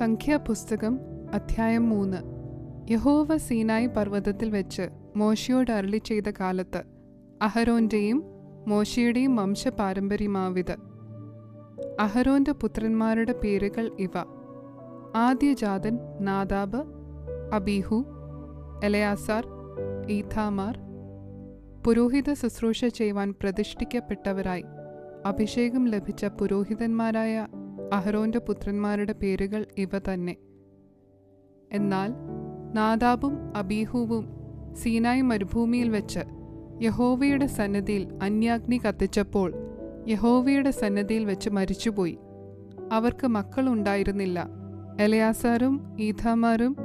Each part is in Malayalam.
സംഖ്യാപുസ്തകം അധ്യായം 3. യഹോവ സീനായി പർവ്വതത്തിൽ വെച്ച് മോശയോട് അരുളി ചെയ്ത കാലത്ത് അഹരോന്റെയും മോശയുടെയും വംശപാരമ്പര്യമാവിത്. അഹരോന്റെ പുത്രന്മാരുടെ പേരുകൾ ഇവ: ആദ്യജാതൻ നാദാബ്, അബീഹു, എലയാസാർ, ഈഥാമാർ. പുരോഹിത ശുശ്രൂഷ ചെയ്യുവാൻ പ്രതിഷ്ഠിക്കപ്പെട്ടവരായി അഭിഷേകം ലഭിച്ച പുരോഹിതന്മാരായ അഹരോന്റെ പുത്രന്മാരുടെ പേരുകൾ ഇവ തന്നെ. എന്നാൽ നാദാബും അബീഹുവും സീനായി മരുഭൂമിയിൽ വെച്ച് യഹോവയുടെ സന്നിധിയിൽ അന്യാഗ്നി കത്തിച്ചപ്പോൾ യഹോവയുടെ സന്നിധിയിൽ വെച്ച് മരിച്ചുപോയി. അവർക്ക് മക്കളുണ്ടായിരുന്നില്ല. എലയാസാറും ഈഥാമാരും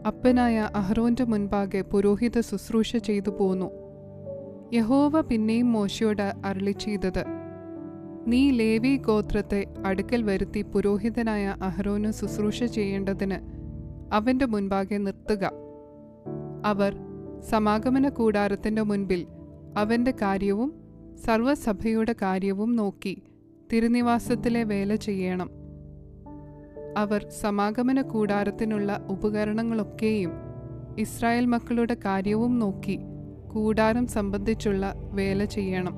അപ്പനായ അഹരോന്റെ മുൻപാകെ പുരോഹിത ശുശ്രൂഷ ചെയ്തു പോന്നു. യഹോവ പിന്നെയും മോശയോട് അരുളി ചെയ്തത്: നീ ലേവി ഗോത്രത്തെ അടുക്കൽ വരുത്തി പുരോഹിതനായ അഹരോന് ശുശ്രൂഷ ചെയ്യേണ്ടതിന് അവന്റെ മുൻപാകെ നിർത്തുക. അവർ സമാഗമന കൂടാരത്തിന്റെ മുൻപിൽ അവന്റെ കാര്യവും സർവ്വസഭയുടെ കാര്യവും നോക്കി തിരുനിവാസത്തിലെ വേല ചെയ്യണം. അവർ സമാഗമന കൂടാരത്തിനുള്ള ഉപകരണങ്ങളൊക്കെയും ഇസ്രായേൽ മക്കളുടെ കാര്യവും നോക്കി കൂടാരം സംബന്ധിച്ചുള്ള വേല ചെയ്യണം.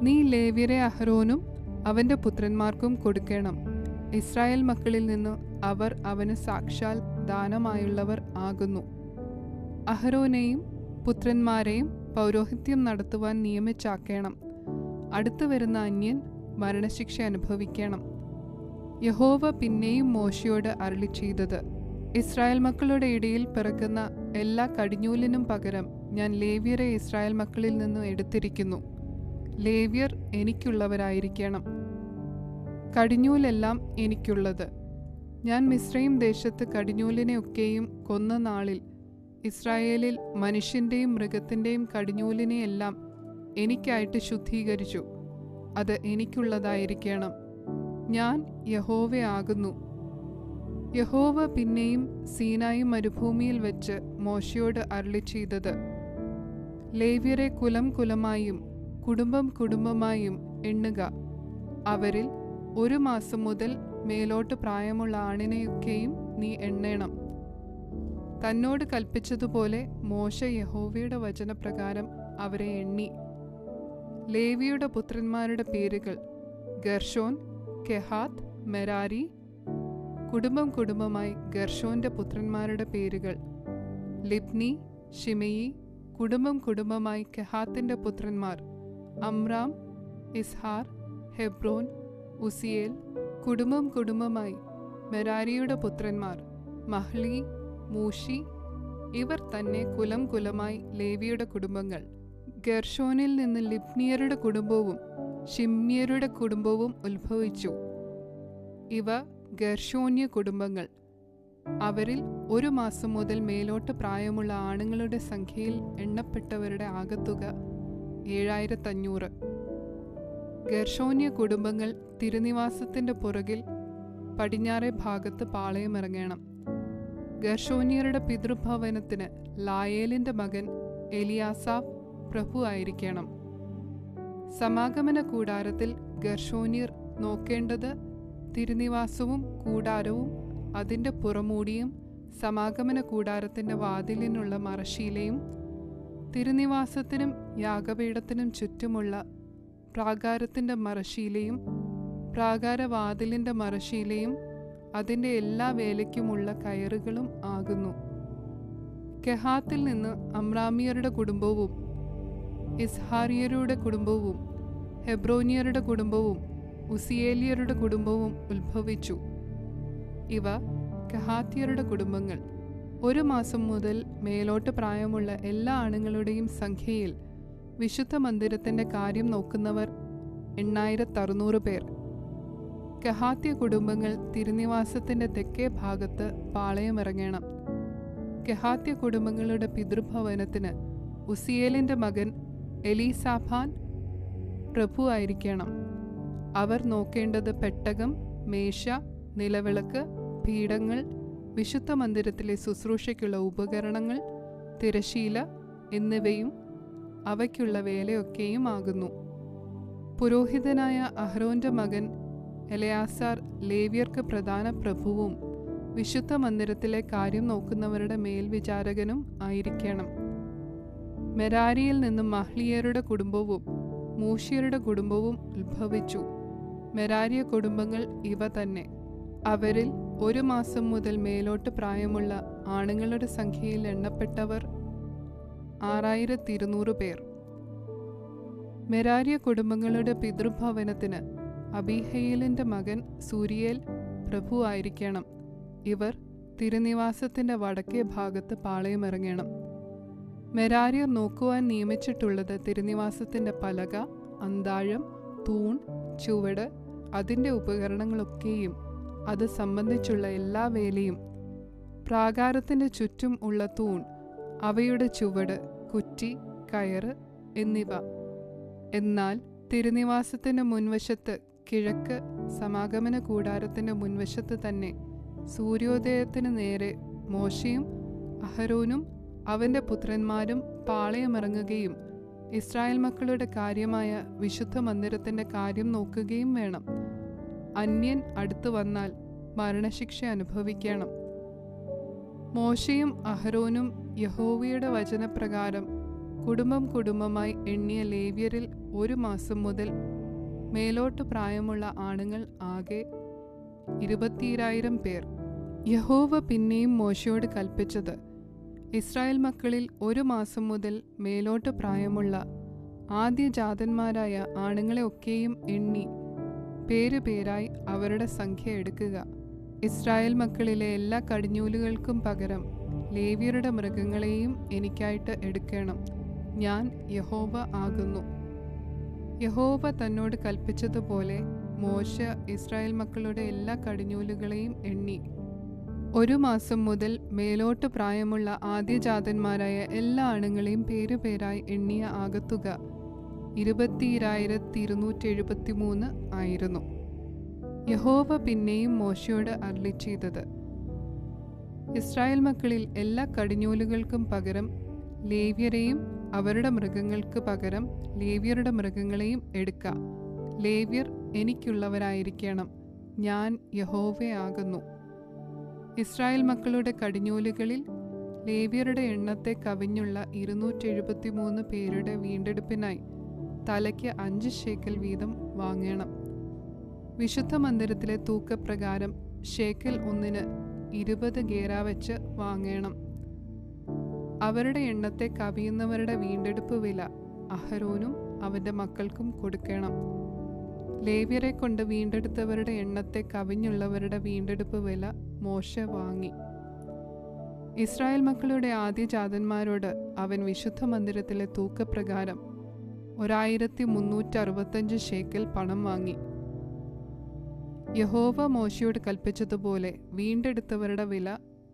നീ ലേവ്യരെ അഹരോനും അവന്റെ പുത്രന്മാർക്കും കൊടുക്കണം. ഇസ്രായേൽ മക്കളിൽ നിന്ന് അവർ അവന് സാക്ഷാൽ ദാനമായുള്ളവർ ആകുന്നു. അഹരോനെയും പുത്രന്മാരെയും പൗരോഹിത്യം നടത്തുവാൻ നിയമിച്ചാക്കണം. അടുത്തു വരുന്ന അന്യൻ മരണശിക്ഷ അനുഭവിക്കണം. യഹോവ പിന്നെയും മോശയോട് അരുളി ചെയ്തത്: ഇസ്രായേൽ മക്കളുടെ ഇടയിൽ പിറക്കുന്ന എല്ലാ കടിഞ്ഞൂലിനും പകരം ഞാൻ ലേവ്യരെ ഇസ്രായേൽ മക്കളിൽ നിന്നും എടുത്തിരിക്കുന്നു. ലേവ്യർ എനിക്കുള്ളവരായിരിക്കണം. കടിഞ്ഞൂലെല്ലാം എനിക്കുള്ളത്. ഞാൻ മിസ്രയീം ദേശത്ത് കടിഞ്ഞൂലിനെയൊക്കെയും കൊന്ന നാളിൽ ഇസ്രായേലിൽ മനുഷ്യന്റെയും മൃഗത്തിന്റെയും കടിഞ്ഞൂലിനെയെല്ലാം എനിക്കായിട്ട് ശുദ്ധീകരിച്ചു. അത് എനിക്കുള്ളതായിരിക്കണം. ഞാൻ യഹോവയാകുന്നു. യഹോവ പിന്നെയും സീനായി മരുഭൂമിയിൽ വെച്ച് മോശയോട് അരുളി ചെയ്തത്: ലേവ്യരെ കുലം കുലമായും കുടുംബം കുടുംബമായും എണ്ണുക. അവരിൽ 1 മാസം മുതൽ മേലോട്ട് പ്രായമുള്ള ആണിനെയൊക്കെയും നീ എണ്ണേണം. തന്നോട് കൽപ്പിച്ചതുപോലെ മോശ യഹോവയുടെ വചനപ്രകാരം അവരെ എണ്ണി. ലേവിയുടെ പുത്രന്മാരുടെ പേരുകൾ: ഗർഷോൻ, കെഹാത്ത്, മെരാരി. കുടുംബം കുടുംബമായി ഗർഷോന്റെ പുത്രന്മാരുടെ പേരുകൾ: ലിബ്നി, ഷിമെയി. കുടുംബം കുടുംബമായി കെഹാത്തിന്റെ പുത്രന്മാർ: അമ്രാം, ഇസ്ഹാർ, ഹെബ്രോൻ, ഉസിയേൽ. കുടുംബം കുടുംബമായി മെരാരിയുടെ പുത്രന്മാർ: മഹ്ലി, മൂഷി. ഇവർ തന്നെ കുലം കുലമായി ലേവിയുടെ കുടുംബങ്ങൾ. ഗർഷോനിൽ നിന്ന് ലിബ്നിയരുടെ കുടുംബവും ഷിമ്യരുടെ കുടുംബവും ഉത്ഭവിച്ചു. ഇവ ഗർഷോന്യ കുടുംബങ്ങൾ. അവരിൽ 1 മാസം മുതൽ മേലോട്ട് പ്രായമുള്ള ആണുങ്ങളുടെ സംഖ്യയിൽ എണ്ണപ്പെട്ടവരുടെ ആകത്തുക 7500. ഗർഷോന്യ കുടുംബങ്ങൾ തിരുനിവാസത്തിന്റെ പുറകിൽ പടിഞ്ഞാറേ ഭാഗത്ത് പാളയമിറങ്ങണം. ഗർഷോന്യരുടെ പിതൃഭവനത്തിന് ലായേലിന്റെ മകൻ എലിയാസാഫ് പ്രഭു ആയിരിക്കണം. സമാഗമന കൂടാരത്തിൽ ഗർഷോന്യർ നോക്കേണ്ടത് തിരുനിവാസവും കൂടാരവും അതിന്റെ പുറമൂടിയും സമാഗമന കൂടാരത്തിന്റെ വാതിലിനുള്ള മറശ്ശീലയും തിരുനിവാസത്തിനും യാഗപീഠത്തിനും ചുറ്റുമുള്ള പ്രാകാരത്തിന്റെ മറശ്ശീലയും പ്രാകാരവാതിലിന്റെ മറശ്ശീലയും അതിന്റെ എല്ലാ വേലയ്ക്കുമുള്ള കയറുകളും ആകുന്നു. കെഹാത്തിൽ നിന്ന് അമ്രാമിയരുടെ കുടുംബവും ഇസ്ഹാരിയരുടെ കുടുംബവും ഹെബ്രോനിയരുടെ കുടുംബവും ഉസിയേലിയരുടെ കുടുംബവും ഉത്ഭവിച്ചു. ഇവ കെഹാത്യരുടെ കുടുംബങ്ങൾ. 1 മാസം മുതൽ മേലോട്ട് പ്രായമുള്ള എല്ലാ ആണുങ്ങളുടെയും സംഖ്യയിൽ വിശുദ്ധ മന്ദിരത്തിന്റെ കാര്യം നോക്കുന്നവർ 8600 പേർ. കെഹാത്യ കുടുംബങ്ങൾ തിരുനിവാസത്തിന്റെ തെക്കേ ഭാഗത്ത് പാളയമിറങ്ങണം. കെഹാത്യ കുടുംബങ്ങളുടെ പിതൃഭവനത്തിന് ഉസിയേലിന്റെ മകൻ എലീസാഫാൻ പ്രഭു ആയിരിക്കണം. അവർ നോക്കേണ്ടത് പെട്ടകം, മേശ, നിലവിളക്ക്, പീഠങ്ങൾ, വിശുദ്ധ മന്ദിരത്തിലെ ശുശ്രൂഷയ്ക്കുള്ള ഉപകരണങ്ങൾ, തിരശീല എന്നിവയും അവയ്ക്കുള്ള വേലയൊക്കെയും ആകുന്നു. പുരോഹിതനായ അഹരോന്റെ മകൻ എലയാസാർ ലേവ്യർക്ക് പ്രധാന പ്രഭുവും വിശുദ്ധ മന്ദിരത്തിലെ കാര്യം നോക്കുന്നവരുടെ മേൽവിചാരകനും ആയിരിക്കണം. മെരാരിയിൽ നിന്നും മഹ്ലിയരുടെ കുടുംബവും മൂഷ്യരുടെ കുടുംബവും ഉത്ഭവിച്ചു. മെരാരിയ കുടുംബങ്ങൾ ഇവ തന്നെ. അവരിൽ 1 മാസം മുതൽ മേലോട്ട് പ്രായമുള്ള ആണുങ്ങളുടെ സംഖ്യയിൽ എണ്ണപ്പെട്ടവർ 6200 പേർ. മെരാരിയ കുടുംബങ്ങളുടെ പിതൃഭവനത്തിന് അബീഹയേലിന്റെ മകൻ സൂരിയേൽ പ്രഭു ആയിരിക്കണം. ഇവർ തിരുനിവാസത്തിന്റെ വടക്കേ ഭാഗത്ത് പാളയമിറങ്ങണം. മെരാരിയർ നോക്കുവാൻ നിയമിച്ചിട്ടുള്ളത് തിരുനിവാസത്തിന്റെ പലക, അന്താഴം, തൂൺ, ചുവട്, അതിൻ്റെ ഉപകരണങ്ങളൊക്കെയും അത് സംബന്ധിച്ചുള്ള എല്ലാ വേലയും, പ്രാകാരത്തിന്റെ ചുറ്റും ഉള്ള തൂൺ, അവയുടെ ചുവട്, കുറ്റി, കയറ് എന്നിവ. എന്നാൽ തിരുനിവാസത്തിന്റെ മുൻവശത്ത് കിഴക്ക് സമാഗമന കൂടാരത്തിന്റെ മുൻവശത്ത് തന്നെ സൂര്യോദയത്തിന് നേരെ മോശയും അഹരോനും അവന്റെ പുത്രന്മാരും പാളയമിറങ്ങുകയും ഇസ്രായേൽ മക്കളുടെ കാര്യമായ വിശുദ്ധ മന്ദിരത്തിന്റെ കാര്യം നോക്കുകയും വേണം. അന്യൻ അടുത്തു വന്നാൽ മരണശിക്ഷ അനുഭവിക്കണം. മോശയും അഹരോനും യഹോവയുടെ വചനപ്രകാരം കുടുംബം കുടുംബമായി എണ്ണിയ ലേവ്യരിൽ 1 മാസം മുതൽ മേലോട്ട് പ്രായമുള്ള ആണുങ്ങൾ ആകെ 22000 പേർ. യഹോവ പിന്നെയും മോശയോട് കൽപ്പിച്ചത്, ഇസ്രായേൽ മക്കളിൽ 1 മാസം മുതൽ മേലോട്ട് പ്രായമുള്ള ആദ്യജാതന്മാരായ ആണുങ്ങളെ ഒക്കെയും എണ്ണി പേരുപേരായി അവരുടെ സംഖ്യ എടുക്കുക. ഇസ്രായേൽ മക്കളിലെ എല്ലാ കടിഞ്ഞൂലുകൾക്കും പകരം ലേവ്യരുടെ മൃഗങ്ങളെയും എനിക്കായിട്ട് എടുക്കണം. ഞാൻ യഹോവ ആകുന്നു. യഹോവ തന്നോട് കൽപ്പിച്ചതുപോലെ മോശ ഇസ്രായേൽ മക്കളുടെ എല്ലാ കടിഞ്ഞൂലുകളെയും എണ്ണി 1 മാസം മുതൽ മേലോട്ട് പ്രായമുള്ള ആദ്യജാതന്മാരായ എല്ലാ ആണുങ്ങളെയും പേരുപേരായി എണ്ണിയ ആകത്തുക 20273 ആയിരുന്നു. യഹോവ പിന്നെയും മോശയോട് അരുളിച്ചെയ്തത്, ഇസ്രായേൽ മക്കളിൽ എല്ലാ കടിഞ്ഞൂലുകൾക്കും പകരം ലേവ്യരെയും അവരുടെ മൃഗങ്ങൾക്ക് പകരം ലേവ്യരുടെ മൃഗങ്ങളെയും എടുക്ക. ലേവ്യർ എനിക്കുള്ളവരായിരിക്കണം. ഞാൻ യഹോവയാകുന്നു. ഇസ്രായേൽ മക്കളുടെ കടിഞ്ഞൂലുകളിൽ ലേവ്യരുടെ എണ്ണത്തെ കവിഞ്ഞുള്ള 273 പേരുടെ വീണ്ടെടുപ്പിനായി തലയ്ക്ക് 5 ശേക്കൽ വീതം വാങ്ങണം. വിശുദ്ധ മന്ദിരത്തിലെ തൂക്കപ്രകാരം ശേക്കൽ ഒന്നിന് 20 ഗേര വെച്ച് വാങ്ങണം. അവരുടെ എണ്ണത്തെ കവിയുന്നവരുടെ വീണ്ടെടുപ്പ് വില അഹരോനും അവന്റെ മക്കൾക്കും കൊടുക്കണം. ലേവ്യരെ കൊണ്ട് വീണ്ടെടുത്തവരുടെ എണ്ണത്തെ കവിഞ്ഞുള്ളവരുടെ വീണ്ടെടുപ്പ് വില മോശ വാങ്ങി. ഇസ്രായേൽ മക്കളുടെ ആദ്യജാതന്മാരോട് അവൻ വിശുദ്ധ മന്ദിരത്തിലെ തൂക്കപ്രകാരം 1365 ശേക്കൽ പണം വാങ്ങി. യഹോവ മോശയോട് കൽപ്പിച്ചതുപോലെ വീണ്ടെടുത്തവരുടെ വില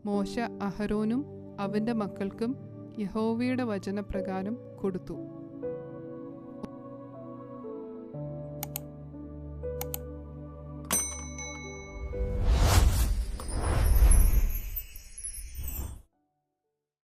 മോശ അഹരോനും അവന്റെ മക്കൾക്കും യഹോവയുടെ വചനപ്രകാരം കൊടുത്തു.